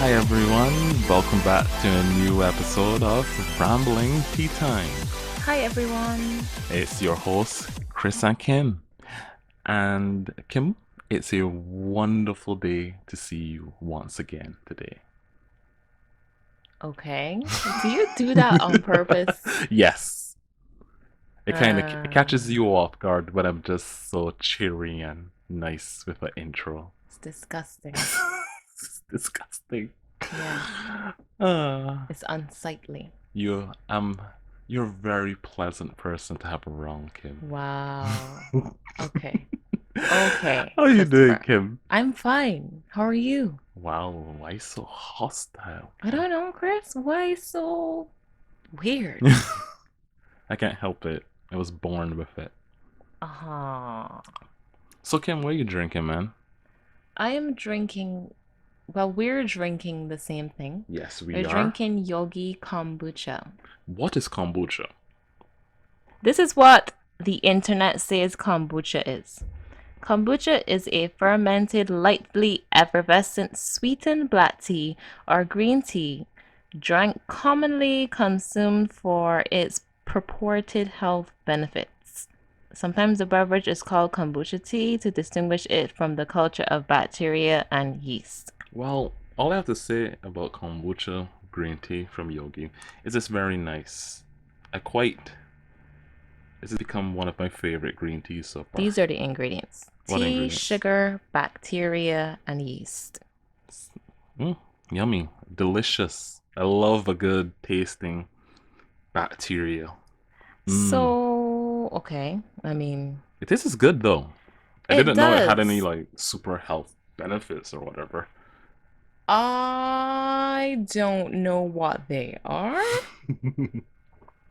Hi everyone, welcome back to a new episode of Rambling Tea Time. Hi everyone. It's your hosts, Chris and Kim. And Kim, it's a wonderful day to see you once again today. Okay. Do you do that on purpose? Yes. It kind of catches Um, you off guard when I'm just so cheery and nice with the intro. it's disgusting. It's disgusting. Yeah, Uh, it's unsightly. you you're a very pleasant person to have around, Kim. Wow. Okay. Okay, How you doing, Christopher. Kim? I'm fine. How are you? Wow, why so hostile, I Kim? don't know, Chris. Why so weird? I can't help it. I was born with it. Uh-huh. So, Kim, what are you drinking, man? I am drinking, well, we're drinking the same thing. Yes, We're we are. drinking Yogi Kombucha. What is kombucha? This is what the internet says kombucha is. Kombucha is a fermented, lightly effervescent sweetened black tea or green tea, drank commonly consumed for its purported health benefits. Sometimes the beverage is called kombucha tea to distinguish it from the culture of bacteria and yeast. Well, all I have to say about kombucha green tea from Yogi is it's very nice. This has become one of my favorite green teas so far. These are the ingredients: What tea, ingredients? sugar, bacteria, and yeast. Yummy, delicious. I love a good tasting bacteria. So, okay, I mean, It tastes good though. I it didn't know it had any does. like super health benefits or whatever. I don't know what they are. It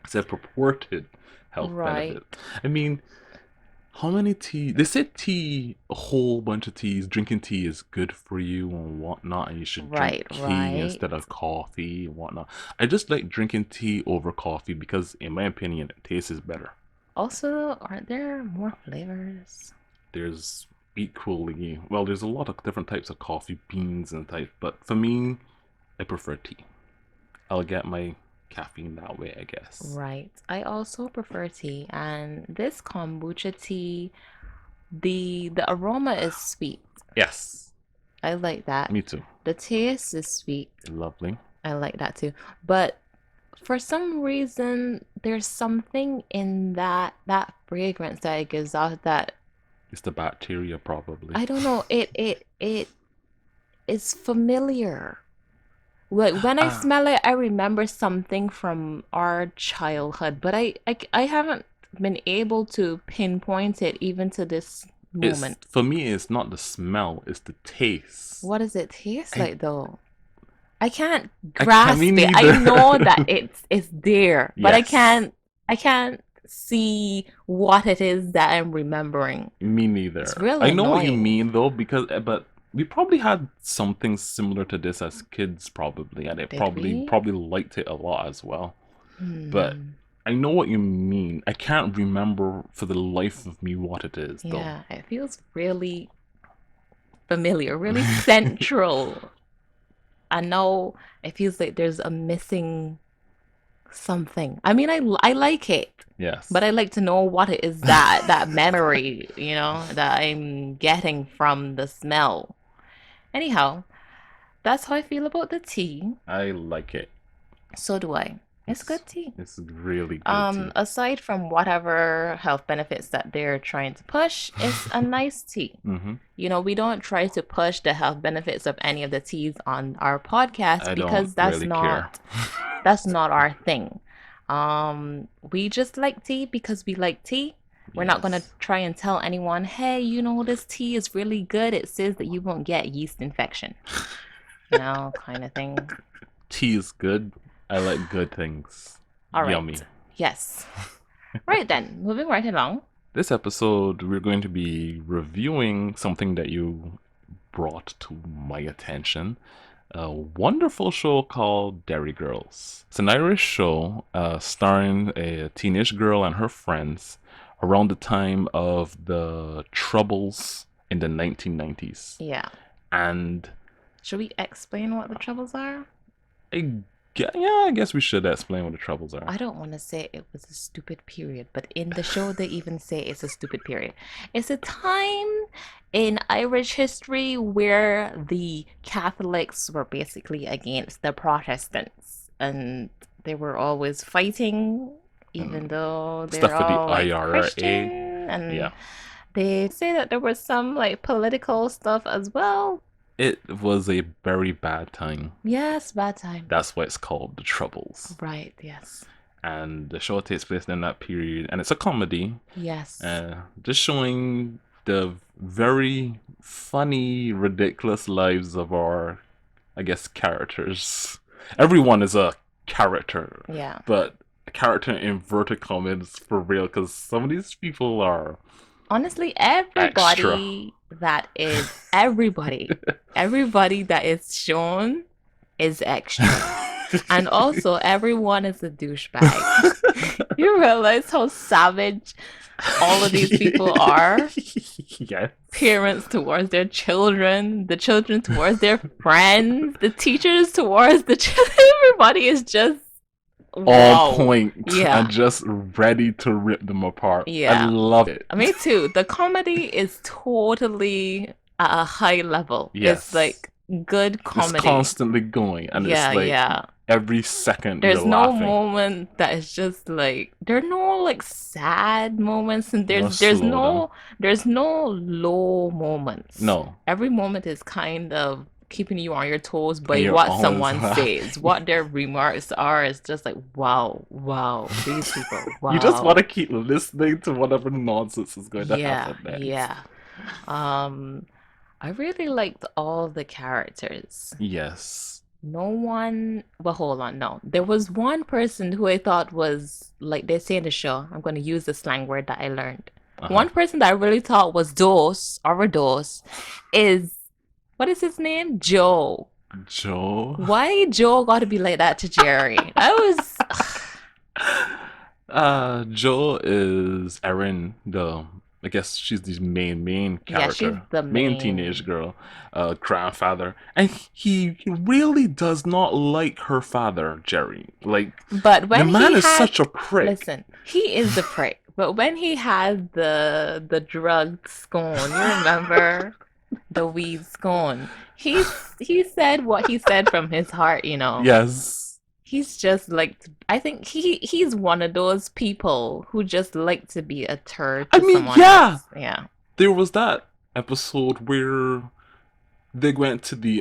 said purported health Right, benefit. I mean, how many tea? They said tea, a whole bunch of teas. Drinking tea is good for you and whatnot, and you should drink right, tea right. instead of coffee and whatnot. I just like drinking tea over coffee because, in my opinion, it tastes better. Also, aren't there more flavors? There's equally well, there's a lot of different types of coffee beans and type, but for me, I prefer tea. I'll get my caffeine that way, I guess. Right. I also prefer tea, and this kombucha tea, the aroma is sweet. Yes, I like that. me too. The taste is sweet. Lovely. I like that too. But for some reason, there's something in that fragrance that it gives off that It's the bacteria, probably. I don't know. It is familiar. Like when I Ah, smell it, I remember something from our childhood, but I haven't been able to pinpoint it even to this it's moment. for me. It's not the smell; it's the taste. What does it taste I like though? I can't I can't. Me grasp it. I know that neither. it's there, but Yes, I can't see what it is that I'm remembering. me It's neither. real I know what you annoying. mean though, because but we probably had something similar to this as kids, probably, and it Did we? probably liked it a lot as well. But Hmm. I know what you mean. I can't remember for the life of me what it is though. Yeah, it feels really familiar, really central. I know it feels like there's a missing something. I mean, I like it, Yes. but I like to know what it is that memory, that I'm getting from the smell. Anyhow, that's how I feel about the tea. I like it. So do I. It's It's good tea. it's really good tea. Aside from whatever health benefits that they're trying to push, it's a nice tea. Mm-hmm. We don't try to push the health benefits of any of the teas on our podcast I don't because really care. that's not our thing. We just like tea because we like tea. We're not gonna Yes. try and tell anyone, hey, this tea is really good. It says that you won't get yeast infection, kind of thing. Tea is good. I like good things. All Yummy. right. Yes. Right then, moving right along. This episode, we're going to be reviewing something that you brought to my attention. A wonderful show called Derry Girls. It's an Irish show starring a teenage girl and her friends around the time of the Troubles in the 1990s. Yeah. And Should we explain what the troubles are? I guess we should explain what the troubles are. I don't want to say it was a stupid period, but in the show they even say it's a stupid period. It's a time in Irish history where the Catholics were basically against the Protestants and they were always fighting even And though they're stuff with the all like IRA. Christian, and Yeah. they say that there was some like political stuff as well. It was a very bad time. Yes, bad time. That's why it's called The Troubles. Right, yes. And the show takes place in that period, and it's a comedy. Yes. Just showing the very funny, ridiculous lives of our, I guess, characters. Everyone is a character. Yeah. But a character in inverted commas for real, because some of these people are honestly, everybody that is everybody that is shown is extra. And also everyone is a douchebag. You realize how savage all of these people are? Yes. Parents towards their children, the children towards their friends, the teachers towards the children. Everybody is just on point, yeah, and just ready to rip them apart. Yeah, I love it. Me too. The comedy is totally at a high level. Yes. It's like good comedy. It's constantly going, and it's like every second there's no laughing. Moment that is just like there are no like sad moments, and there's no low moments. No, every moment is kind of keeping you on your toes by what someone says, what their remarks are. It's just like wow, these people. Wow. You just want to keep listening to whatever nonsense is going to happen next. Yeah. I really liked all the characters. Yes. No one. Well, hold on. No, there was one person who I thought was like they say in the show. I'm going to use the slang word that I learned. One person that I really thought was Dos is. What is his name? Joe. Joe? Why Joe got to be like that to Jerry? I was... Joe is Erin, I guess she's the main character. Yeah, she's the main teenage girl, grandfather. And he really does not like her father, Jerry. Like, but when the man is such a prick. Listen, he is the prick. But when he had the drug scone, you remember? The weed scone. He said what he said from his heart, you know. Yes. He's just like, I think he's one of those people who just like to be a turd to someone else. Yeah. There was that episode where they went to the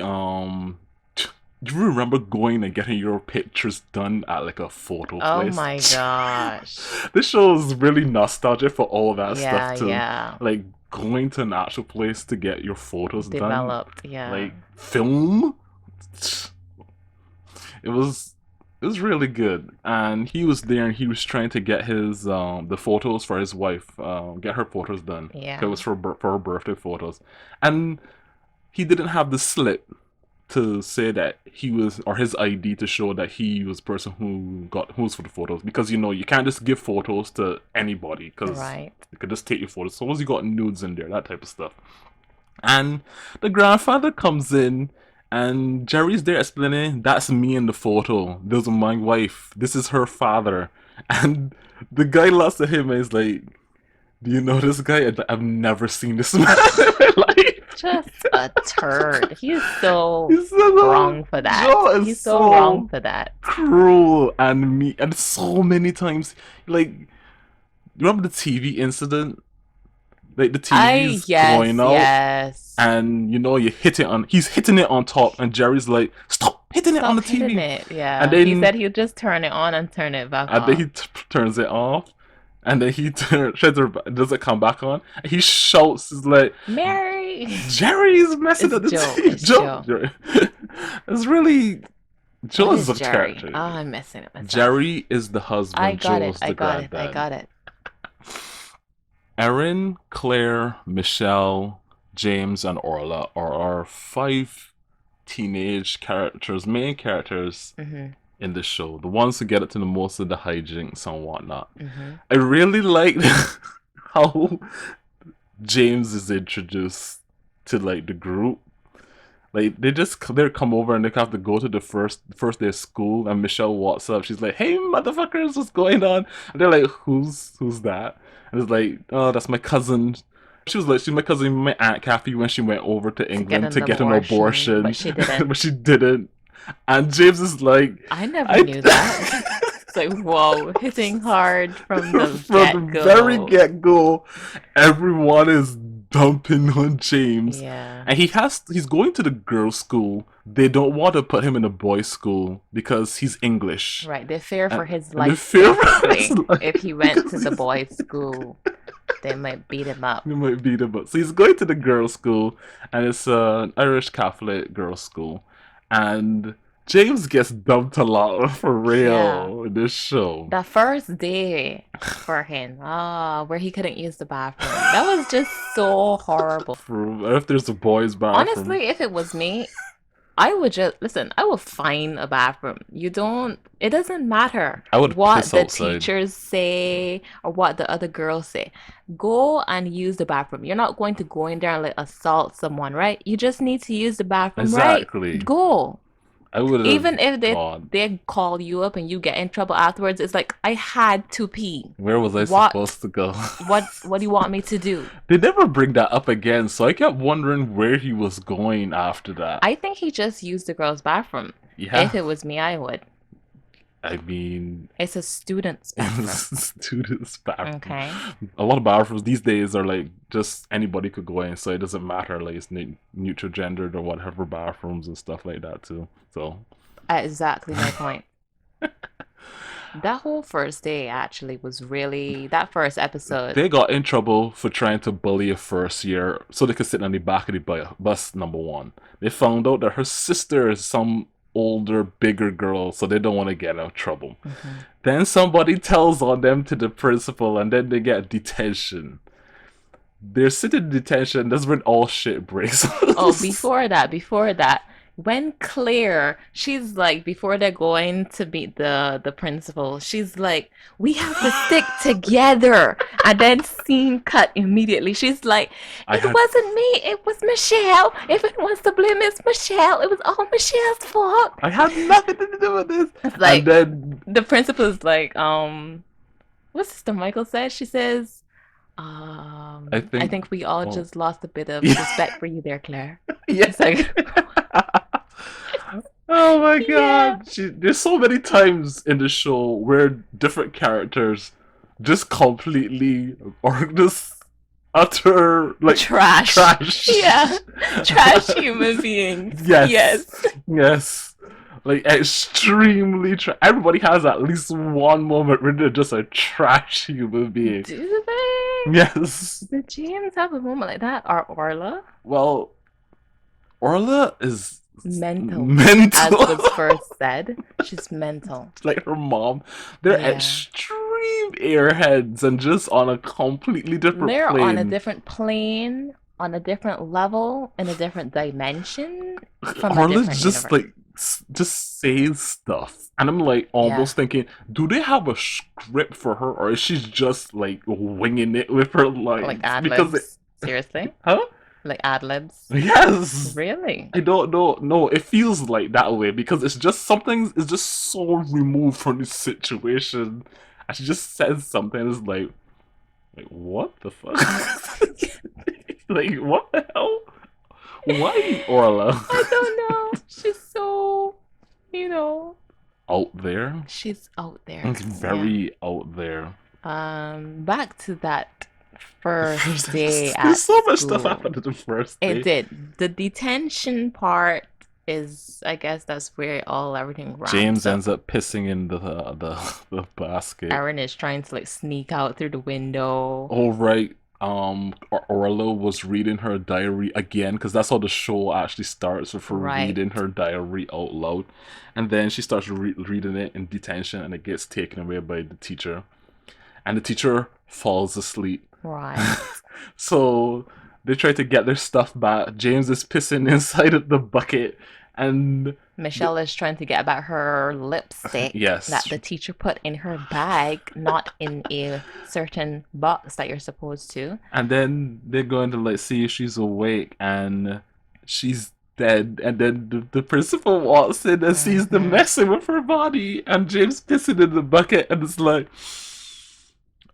do you remember going and getting your pictures done at like a photo place? Oh my gosh. This show is really nostalgic for all that stuff too. Yeah. Like going to an actual place to get your photos developed, done. Like film. It was really good. And he was there and he was trying to get his the photos for his wife, get her photos done. Yeah. It was for her birthday photos. And he didn't have the slip to say that he was, or his ID to show that he was the person who was for the photos, because you can't just give photos to anybody, because they could just take your photos. So long as you got nudes in there, that type of stuff. And the grandfather comes in and Jerry's there explaining, that's me in the photo, those are my wife, this is her father. And the guy looks at him and is like, do you know this guy? I've never seen this man in my life. Just a turd. He's so wrong for that. He's so wrong for that. Cruel and mean, and so many times. Like, you remember the TV incident? Like the TV's going out, and you hit it on. He's hitting it on top, and Jerry's like, "Stop hitting it on the TV!" And then he said he'd just turn it on and turn it back off. And then he turns it off. And then he does it come back on? And he shouts, he's like, Mary! Jerry's messing up the TV. Joe. It's really... Joe is a character. Oh, I'm messing up myself. Jerry is the husband. Joe's the granddad. I got it. Erin, Claire, Michelle, James, and Orla are our 5 teenage characters, main characters, in the show, the ones who get up to the most of the hijinks and whatnot. I really like how James is introduced to like the group, Like they come over and they have to go to the first day of school, and Michelle walks up. She's like, "Hey, motherfuckers, what's going on?" And they're like, "Who's that?" And it's like, "Oh, that's my cousin." She was like, "She's my cousin, my aunt Kathy, when she went over to To get England to an get an abortion, abortion, but she didn't. but she didn't." And James is like, I never "I." knew that. It's like, whoa, hitting hard from the From the very get-go. get go, everyone is dumping on James, Yeah. and he's going to the girls' school. They don't want to put him in a boys' school because he's English, Right. They fear for his and they life, fear for his basically. life. If he went to the boys' school, they might beat him up. They might beat him up. So he's going to the girls' school, and it's an Irish Catholic girls' school, and James gets dumped a lot for Yeah. real in this show. The first day for him, where he couldn't use the bathroom. That was just so horrible. If there's a boys' bathroom, Honestly, if it was me, I would just listen. I will find a bathroom. It doesn't matter I would what piss the outside. teachers say or what the other girls say. Go and use the bathroom. You're not going to go in there and like assault someone, right? You just need to use the bathroom, Exactly. right? Go. I would have Even if gone. they call you up and you get in trouble afterwards, it's like I had to pee. Where was I What? supposed to go? What do you want me to do? They never bring that up again, so I kept wondering where he was going after that. I think he just used the girls' bathroom. Yeah, If it was me, I would. I mean, It's a student's bathroom. students' bathroom. Okay. A lot of bathrooms these days are like just anybody could go in, so it doesn't matter. Like it's neutral gendered or whatever bathrooms and stuff like that too. So Exactly my point. That whole first day actually was really that first episode. they got in trouble for trying to bully a first year so they could sit on the back of the bus. Number one, they found out that her sister is some older, bigger girl, so they don't want to get out trouble. Mhm. Then somebody tells on them to the principal, and then they get detention. They're sitting in detention. That's when all shit breaks. Oh, before that, when Claire, she's like, before they're going to meet the principal, she's like, we have to stick together. And then scene cut immediately. She's like, it wasn't me, it was Michelle. If it wants to blame, it's Michelle. It was all Michelle's fault. I had nothing to do with this. It's like, and then the principal is like, what Sister Michael says? She says, I think we all just lost a bit of respect for you there, Claire. Yes. It's like, oh my Yeah. god. There's so many times in the show where different characters just completely or just utter like trash. Yeah. Trash human beings. Yes. Yes. Like extremely trash. Everybody has at least one moment where they're just a trash human being. Do they? Yes. Did James have a moment like that? Or Orla? Well, Orla is Mental. As mental. was first said. She's mental. Like her mom. They're Yeah. extreme airheads and just on a completely different They're plane. on a different plane, on a different level, in a different dimension from a Orla different just universe. like just says stuff, and I'm like almost thinking, do they have a script for her, or is she just like winging it with her lines? Like ad Because libs. Seriously? huh? Like ad libs? Yes. Really? I don't know. No, it feels like that way because it's just something is just so removed from the situation. And she just says something. It's like what the fuck? Like what the hell? Why Orla? I don't know. She's so, Out there. she's out there. It's very out there. Back to that first day at There's so much stuff school. happened in the first day. It did. The detention part is, I guess, that's where everything wraps James up. ends up pissing in the basket. Aaron is trying to like sneak out through the window. Oh right. Orla was reading her diary again because that's how the show actually starts with her Right. reading her diary out loud, and then she starts reading it in detention, and it gets taken away by the teacher, and the teacher falls asleep. Right. So they try to get their stuff back. James is pissing inside of the bucket, and Michelle is trying to get back her lipstick yes, that the teacher put in her bag, not in a certain box that you're supposed to. and then they're going to like see if she's awake, and she's dead, and then the principal walks in and sees them Hmm. messing with her body, and James pissing in the bucket, and it's like,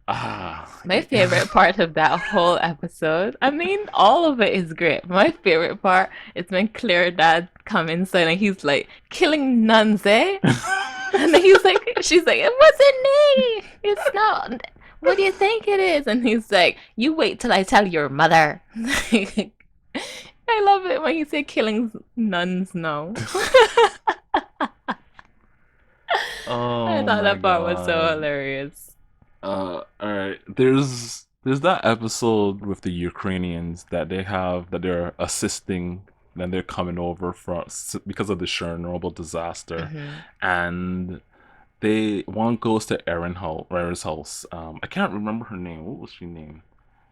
ah, My favorite part of that whole episode, I mean, all of it is great. My favorite part is when Claire dad come inside and he's like, killing nuns, eh? And then he's like, she's like, it wasn't me. It's not. What do you think it is? And he's like, you wait till I tell your mother. I love it when he say killing nuns now. I oh thought my that part was so god. hilarious. All right. There's that episode with the Ukrainians that they have that they're assisting, and they're coming over from because of the Chernobyl disaster, Hmm. and they one goes to Erin's house. I can't remember her name. What was she named?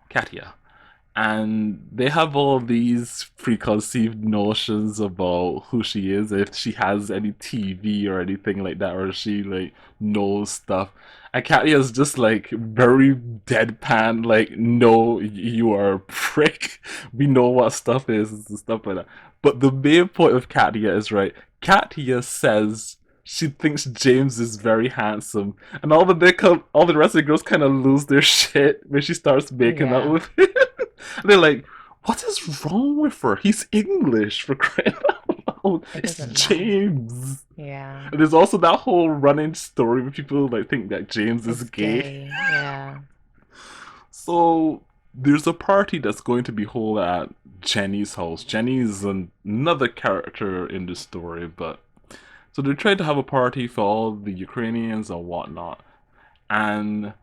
Katya. And they have all these preconceived notions about who she is, if she has any TV or anything like that, or if she like knows stuff. And Katya is just like very deadpan, like, no, you are a prick. We know what stuff is and stuff like that. But the main point of Katya is right. Katya says she thinks James is very handsome, and all the rest of the girls kind of lose their shit when she starts making out Yeah, with him. They're like, what is wrong with her? He's English, for crying out loud. it It's doesn't matter. James. Yeah, And there's also that whole running story where people like think that James is it's gay. gay. Yeah. So there's a party that's going to be held at Jenny's house. Jenny is another character in the story, but so they're trying to have a party for all the Ukrainians and whatnot. And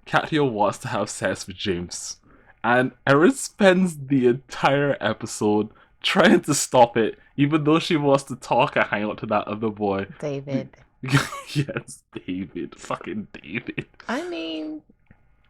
Katya wants to have sex with James. And Erin spends the entire episode trying to stop it, even though she wants to talk and hang out to that other boy. David. Yes, David. Fucking David. I mean,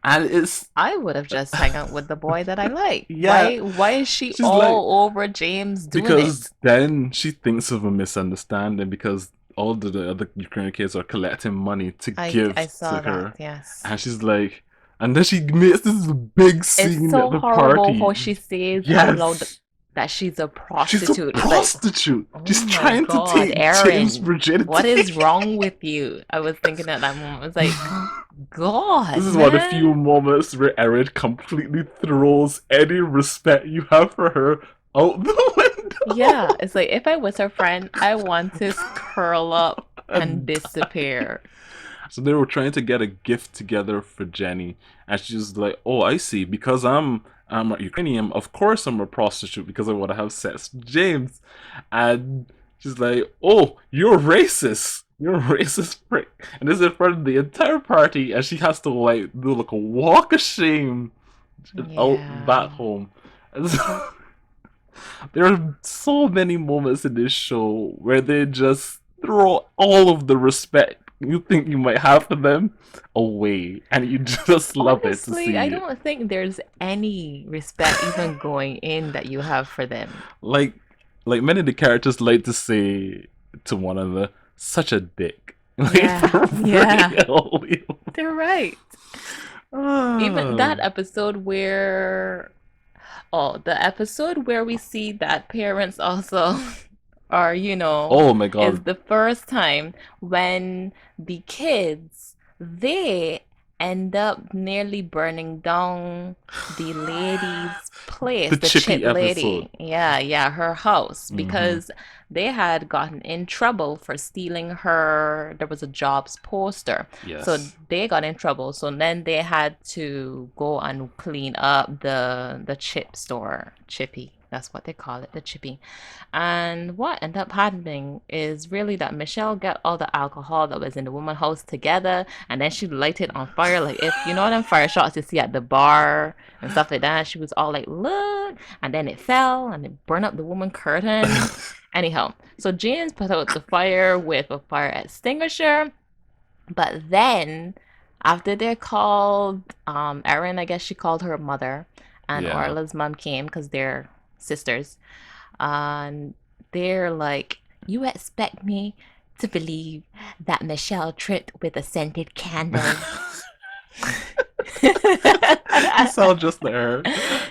And it's, I would have just hung out with the boy that I like. yeah, Why is she she's like, all over James doing because it? then she thinks of a misunderstanding because all the other Ukrainian kids are collecting money to I give saw to that, her. yes. And she's like, and then she makes this big It's scene at so the horrible party. how she says out loud Yes, that she's a she's a prostitute. It's like, prostitute. oh She's my trying to God, take James' Erin, what is virginity. wrong with you? I was thinking at that moment, I was like, This God, is one of the few man. moments where Erin completely throws any respect you have for her out the window. Yeah, it's like if I was her friend, I want to curl up and And disappear. so they were trying to get a gift together for Jenny, and she's like, "Oh, I see. Because I'm Ukrainian. Of course, I'm a prostitute because I want to have sex with James." And she's like, "Oh, you're racist. You're a racist prick." And this is in front of the entire party, and she has to like do like a walk of shame out Yeah. back home. And so, there are so many moments in this show where they just throw all of the respect you think you might have for them away, and you just love it to Honestly, I see it. don't think there's any respect even going in that you have for them. like, like many of the characters like to say to one another, "Such a dick." Like Yeah, for yeah, real. they're right. Even Ah. that episode where, oh, the episode where we see that parents also are, Oh my is god. the first time when the kids, they end up nearly burning down the lady's place, The the chip Chippy episode. lady. Yeah, yeah, her house, Mm-hmm. because they had gotten in trouble for stealing her. There was a jobs poster. So Yes. they got in trouble. So then they had to go and clean up the chip store, Chippy. That's what they call it, the Chippy. And what ended up happening is really that Michelle got all the alcohol that was in the woman house together, and then she lighted it on fire. Like, if you know them fire shots you see at the bar and stuff like that, she was all like, look, and then it fell and it burned up the woman curtain. Anyhow, so James put out the fire with a fire extinguisher, but then after they called Erin, I guess she called her mother, and Yeah. Orla's mom came because they're sisters, and they're like, you expect me to believe that Michelle tripped with a scented candle? You sound just like her.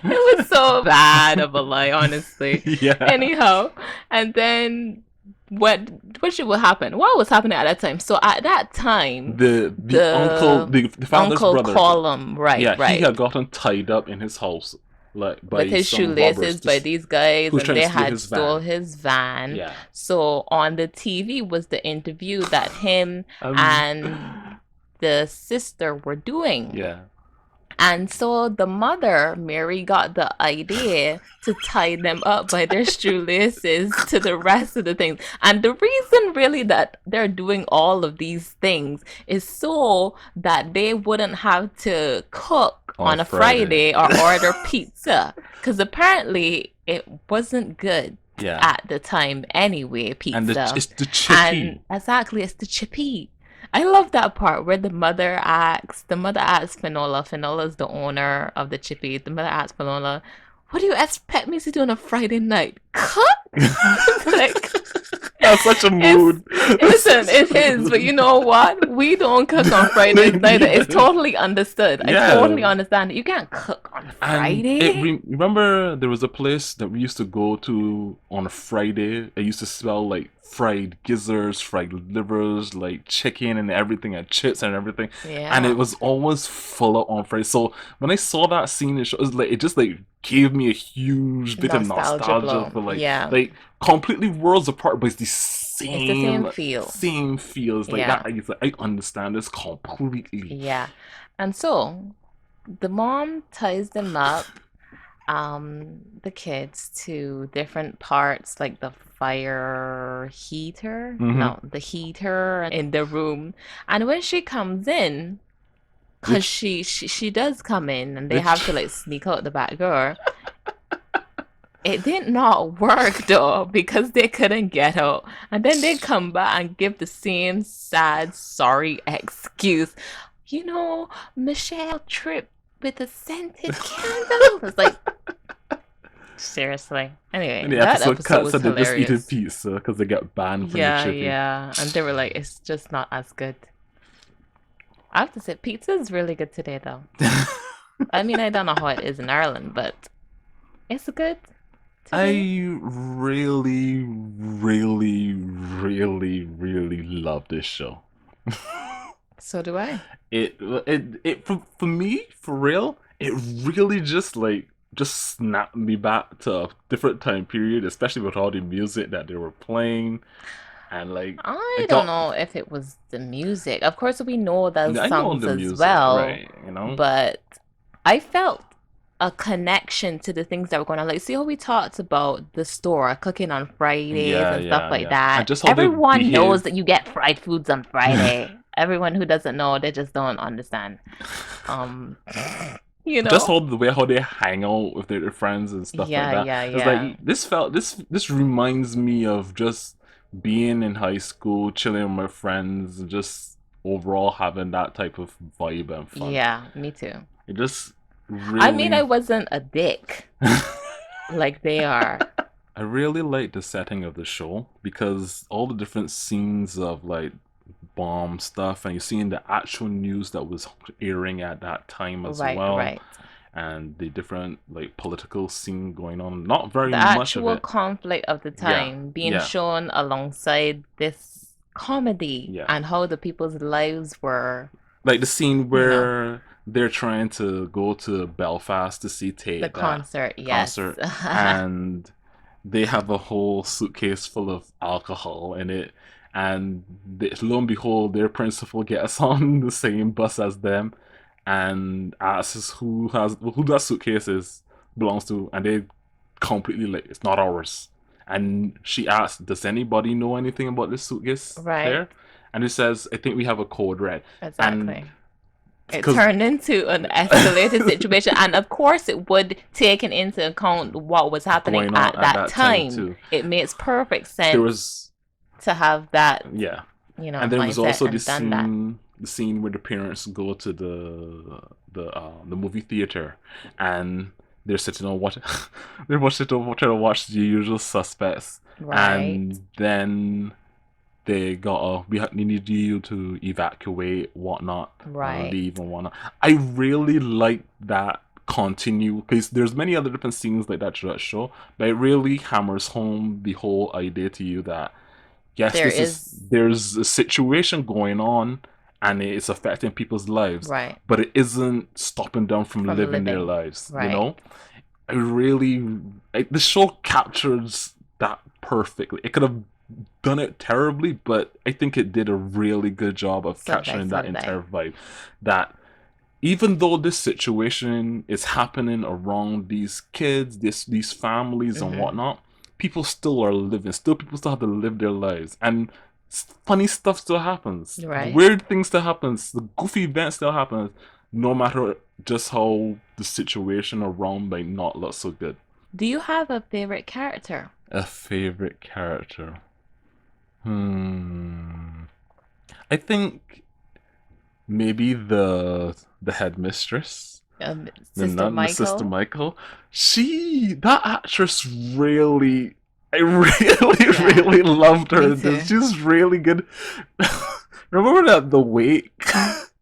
It was so bad of a lie, honestly. Yeah. Anyhow, and then what what should what happen? What was happening at that time? So at that time, The uncle, the the father's uncle brother, Column, right, yeah, he right, had gotten tied up in his house, like with by his some robbers, shoelaces by just these guys, who's and trying to they steal had his stole van. his van. Yeah. So on the TV was the interview that him Um. and the sister were doing. Yeah. And so the mother, Mary, got the idea to tie them up by their shoelaces to the rest of the things. And the reason, really, that they're doing all of these things is so that they wouldn't have to cook On on a Friday. Friday or order pizza. Because apparently it wasn't good Yeah. at the time anyway, And pizza. it's the And chippy. exactly, it's the chippy. I love that part where the mother asks Finola. Finola's the owner of the Chippy. The mother asks Finola, "What do you expect me to do on a Friday night? Cook?" Like, That's such a it's mood. listen, it is, but you know what? We don't cook on Fridays neither. It's totally understood. I Yeah. totally understand it. You can't cook on And Friday. remember there was a place that we used to go to on a Friday. It used to smell like fried gizzards, fried livers, like chicken and everything, and chips and everything. And it Yeah, was always full up on Friday. So when I saw that scene, it just like gave me a huge bit of nostalgia nostalgia blow. for Yeah, like completely worlds apart, but it's the it's the same same feel. same feels like that. Yeah, It's like I understand this completely. yeah. And so the mom ties them up, the kids, to different parts, like the fire heater, Mm-hmm. no, the heater in the room. And when she comes in, because It's she does come in and they have it's to like sneak out the back door. It did not work though because they couldn't get out. And then they come back and give the same sad, sorry excuse. Michelle tripped with a scented candle. It's like, seriously. Anyway, And the that episode episode cuts was and they just eating hilarious. pizza because they got banned from the Yeah, chippy. yeah. And they were like, it's just not as good. I have to say, pizza is really good today though. I mean, I don't know how it is in Ireland, but it's good today. I really, really, really, really love this show. So do I. For me, for real, it really just snapped me back to a different time period, especially with all the music that they were playing, and like I I don't got know if it was the music. Of course, we know those I know songs the as music, well, right? but I felt a connection to the things that were going on. Like, see how we talked about the store cooking on Fridays Yeah, and stuff yeah, like yeah. And that. just how they Everyone knows behave. that you get fried foods on Friday. Everyone who doesn't know, they just don't understand. Um, you Just know? how the way how they hang out with their friends and stuff like Yeah, that. yeah, It's yeah. like this reminds me of just being in high school, chilling with my friends, and just overall having that type of vibe and fun. Yeah, me too. It just I mean, I really wasn't a dick like they are. I really like the setting of the show because all the different scenes of like bomb stuff and you're seeing the actual news that was airing at that time as Right, well right. and the different like political scene going on. Not very The much of actual it. conflict of the Yeah, time being yeah, shown alongside this comedy yeah. and how the people's lives were, Like the scene you know, where they're trying to go to Belfast to see the Tate that concert, yes. concert and they have a whole suitcase full of alcohol in it and lo and behold their principal gets on the same bus as them and asks who that suitcase is belongs to and they completely like it's not ours and she asks does anybody know anything about this suitcase Right, there and it says I think we have a code red and exactly. It because turned into an escalated situation, and of course, it would taken into account what was happening going on at at that that time time. too It makes perfect there sense was to have that, yeah. And there was mindset also and done that. the scene where the parents go to the movie theater, and they're sitting on what they're watching trying to watch the usual suspects, Right. and then we need you to evacuate, whatnot, Right. leave and whatnot. I really like that continue because there's many other different scenes like that throughout the show, but it really hammers home the whole idea to you that yes, There this is is there's a situation going on and it's affecting people's lives, right but it isn't stopping them from from living their living. lives, you Right. know? I really the show captures that perfectly. It could have done it terribly, but I think it did a really good job of So did I. capturing So that did I. entire vibe. That even though this situation is happening around these kids, these families and Mm-hmm. whatnot, people still are living. Still, people still have to live their lives, and funny stuff still happens. Right. Weird things still happens. The goofy events still happens, no matter just how the situation around might not look so good. Do you have a favorite character? A favorite character. Hmm. I think maybe the headmistress, the Sister nun, the sister Michael? Michael. That actress really, I really, Yeah. really loved Me her. too. She's really good. Remember that the wake,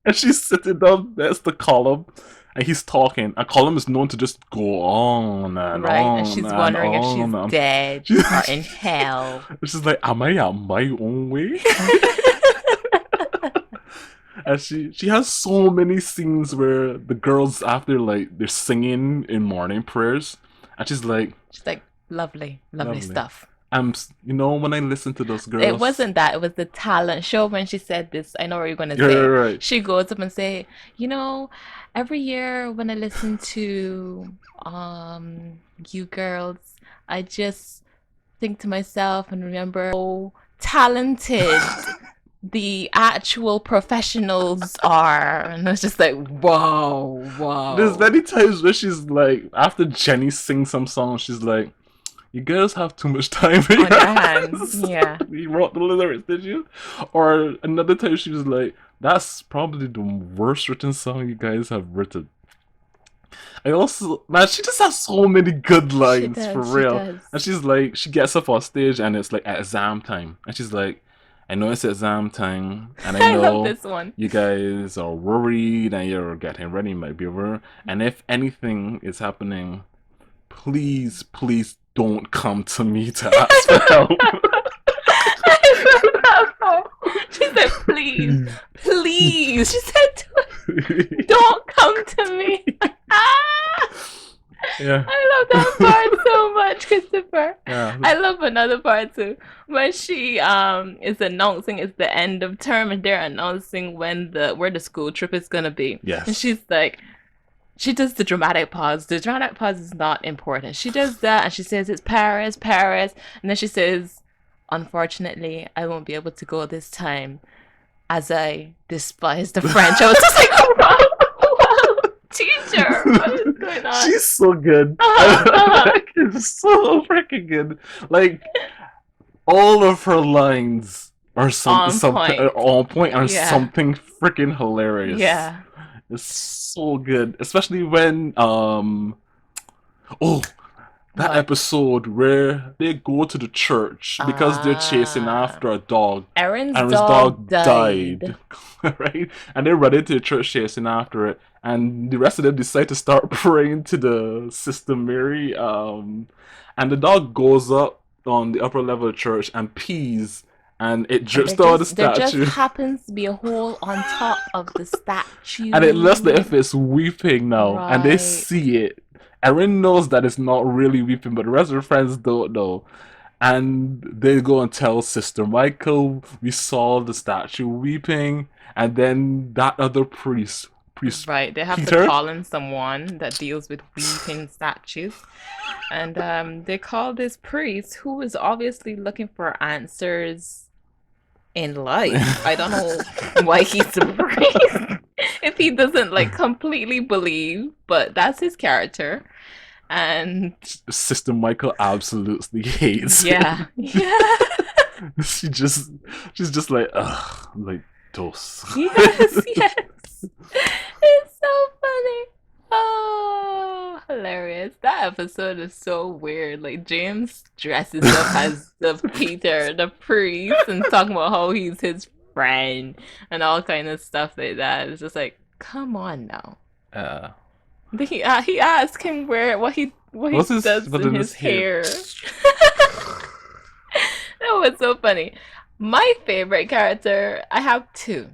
and she's sitting down next to Column, and he's talking, and Column is known to just go on and Right. And on she's and wondering if she's on. And dead she's, or in hell. she's like, "Am I at my own way?" And she has so many scenes where the girls after like they're singing in morning prayers, and she's like, She's like, lovely, lovely "Lovely." stuff. When I listen to those It girls, wasn't that. It was the talent show when she said this. I know what you're going to yeah, say. right. She goes up and say, you know, every year when I listen to you girls, I just think to myself and remember how talented the actual professionals are. And it's just like, whoa, There's whoa. many times where she's like, after Jenny sings some song, she's like, "You girls have too much time in On your your hands. hands." Yeah. You wrote the lyrics, did you? Or another time she was like, "That's probably the worst written song you guys have written." I also, man, she just has so many good She lines for does. She real. does. And she's like, she gets up on stage and it's like at exam time, and she's like, "I know it's exam time, and I I love know this one. you guys are worried and you're getting ready, might be over. And if anything is happening, please, please don't come to me to ask for help." I love that part. She said, please, please. She said, don't come to me. Yeah, I love that part so much, Christopher. yeah, I love another part too. When she is announcing it's the end of term and they're announcing where the school trip is gonna be. yes. And she's like, she does the dramatic pause. The dramatic pause is not important. She does that and she says it's Paris, Paris, and then she says, unfortunately, I won't be able to go this time as I despise the French. I was just like, oh, wow, teacher, what is going on? She's so good. It's so freaking good. Like all of her lines are something on point and Yeah. something freaking hilarious. Yeah. It's so good, especially when that What? episode where they go to the church because they're chasing after a dog. Aaron's dog died. Right? And they're running to the church chasing after it. And the rest of them decide to start praying to the Sister Mary. And the dog goes up on the upper level of the church and pees. And it drips down the There statue. just happens to be a hole on top of the statue. And it looks like if it's weeping now. Right. And they see it. Erin knows that it's not really weeping, but the rest of her friends don't know. And they go and tell Sister Michael, "We saw the statue weeping." And then that other priest, Right, they have Peter? to call in someone that deals with weeping statues. And they call this priest who is obviously looking for answers in life. I don't know why he's a priest. If he doesn't like completely believe, but that's his character. And Sister Michael absolutely hates yeah, him. yeah, she's just like, ugh, like, dos. yes, yes. It's so funny. Oh, hilarious. That episode is so weird. Like James dresses up as the Peter, the priest, and talking about how he's his friend and all kind of stuff like that. It's just like, come on now. Uh, He asked him what he does what in in his his hair? hair. That was so funny. My favorite character, I have two.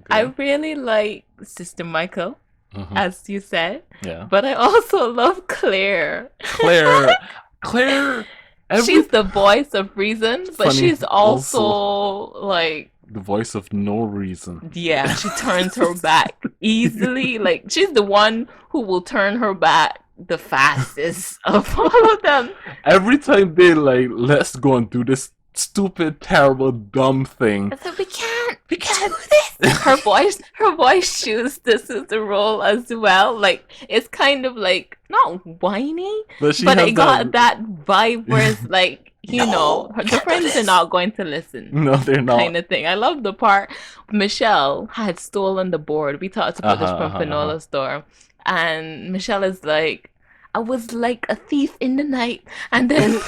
I Okay. really like Sister Michael, Hmm. as you said, Yeah. but I also love Claire. Claire, Claire, every She's the voice of reason, but funny she's also also like, the voice of no reason. yeah, she turns her back easily. Like, she's the one who will turn her back the fastest of all of them. Every time they like, let's go and do this stupid, terrible, dumb thing. I said, we can't do this. Her voice chooses the role as well. Like, it's kind of like not whiny, But she but has it got that vibe where it's like, you know, the friends are not going to listen. No, they're not. Kind of thing. I love the part Michelle had stolen the board. We talked about this from Finola store, and Michelle is like, I was like a thief in the night, and then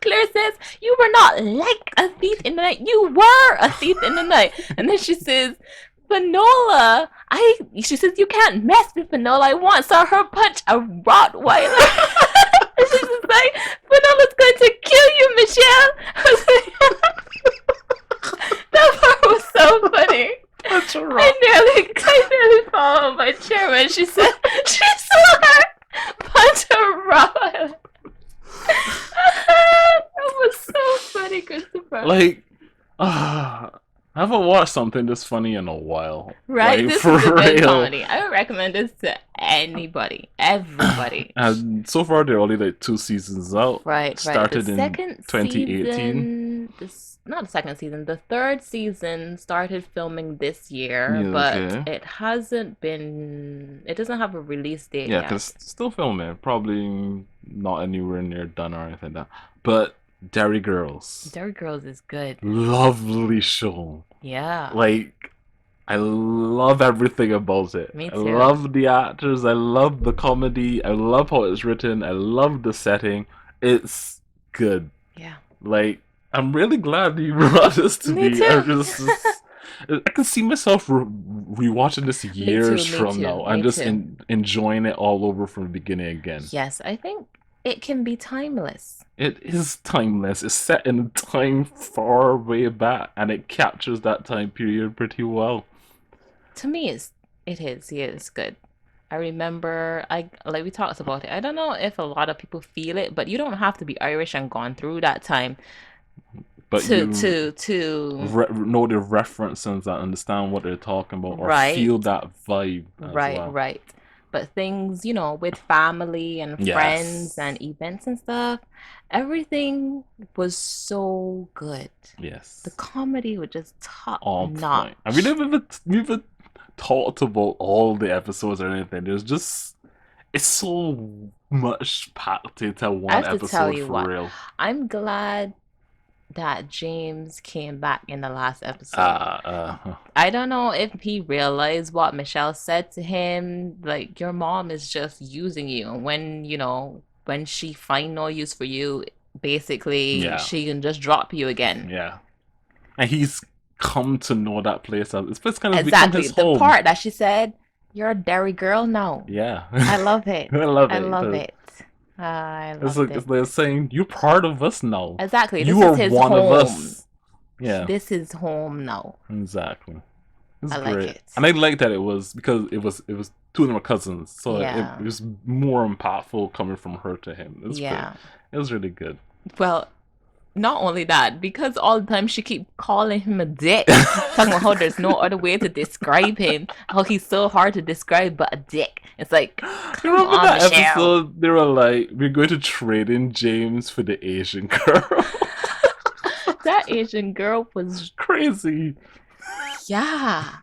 Claire says, you were not like a thief in the night. You were a thief in the night. And then she says, Finola, she says, you can't mess with Finola. I once saw her punch a Rottweiler. And she's just like, Finola's going to kill you, Michelle. I was like, that part was so funny. I nearly fell on my chair when she said she saw her punch a Rottweiler. That was so funny, Christopher. Like, I haven't watched something this funny in a while. Right? Like, This for is a good real. comedy. I would recommend this to anybody, everybody. And so far, there are only like 2 seasons out. Right. Started The in second 2018. not the second season. The third season started filming this year, Yeah, but okay. it hasn't been. It doesn't have a release date Yeah, yet. because still filming. Probably not anywhere near done or anything like that. But Derry Girls. Derry Girls is good. Lovely show. Yeah. Like, I love everything about it. Me I too. love the actors. I love the comedy. I love how it's written. I love the setting. It's good. Yeah. Like, I'm really glad you brought this to Me me. too. I can see myself rewatching this years me from too, now me and just too. enjoying it all over from the beginning again. Yes, I think it can be timeless. It is timeless. It's set in a time far way back, and it captures that time period pretty well. To me, it is. Yeah, it's good. I remember, like we talked about it. I don't know if a lot of people feel it, but you don't have to be Irish and gone through that time But to you know the references and understand what they're talking about, or Right. feel that vibe as right, well. right. But things, you know, with family and Yes. friends and events and stuff, everything was so good. Yes. The comedy was just top On notch. point. And we never talked about all the episodes or anything. There's just, it's so much packed into one I have to episode tell you for what. real. I'm glad that James came back in the last episode. I don't know if he realized what Michelle said to him, like, your mom is just using you. And when, you know, when she find no use for you, basically Yeah. she can just drop you again. Yeah. And he's come to know that place as, it's kind of become Exactly. his The home. part that she said, you're a Derry girl now. Yeah. I love it. I love it. I love too. it. I It's love like, it's it. like saying, you're part of us now. Exactly. You This are is his one home. of us. Yeah. This is home now. Exactly. It's I great. like it. And I like that it was, because it was 2 of them were cousins, so Yeah. it was more impactful coming from her to him. It was Yeah. good. It was really good. Well, not only that, because all the time she keep calling him a dick, talking about how there's no other way to describe him, how he's so hard to describe but a dick. It's like, You come remember on, that Michelle. episode? They were like, we're going to trade in James for the Asian girl. That Asian girl was, Crazy. yeah.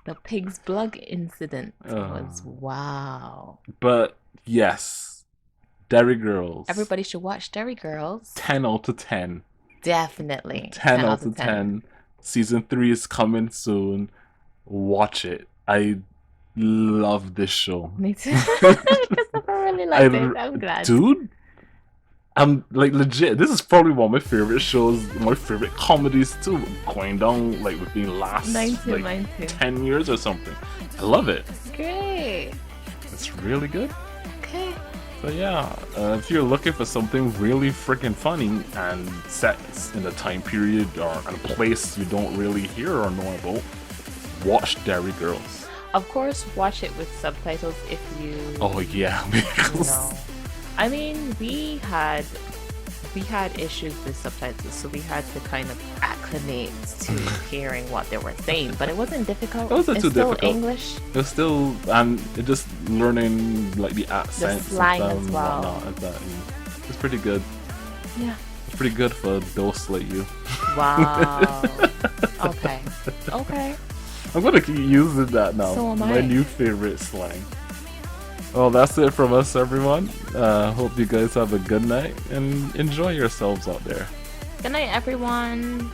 The pig's blood incident was wow. But yes, Derry Girls. Everybody should watch Derry Girls. 10 out of 10. Definitely. 10 out of 10. Season 3 is coming soon. Watch it. love this show. Me too. Christopher really liked it. I'm glad. Dude, I'm like legit. This is probably one of my favorite shows, my favorite comedies too. Going down like within last Mine too, like mine too. 10 years or something. I love it. Great. It's really good. Okay. So yeah, if you're looking for something really freaking funny and set in a time period or in a place you don't really hear or know about, watch Derry Girls. Of course, watch it with subtitles if you. Oh yeah, No. I mean, we had issues with subtitles, so we had to kind of acclimate to hearing what they were saying. But it wasn't difficult. It wasn't it's too still difficult. English. It's still, and it just learning like the accents, The slang and as well. whatnot, and that, and it's pretty good. Yeah. It's pretty good for adults like you. Wow. Okay. Okay. I'm gonna keep using that now. So am My I. new favorite slang. Well, that's it from us, everyone. Hope you guys have a good night and enjoy yourselves out there. Good night, everyone.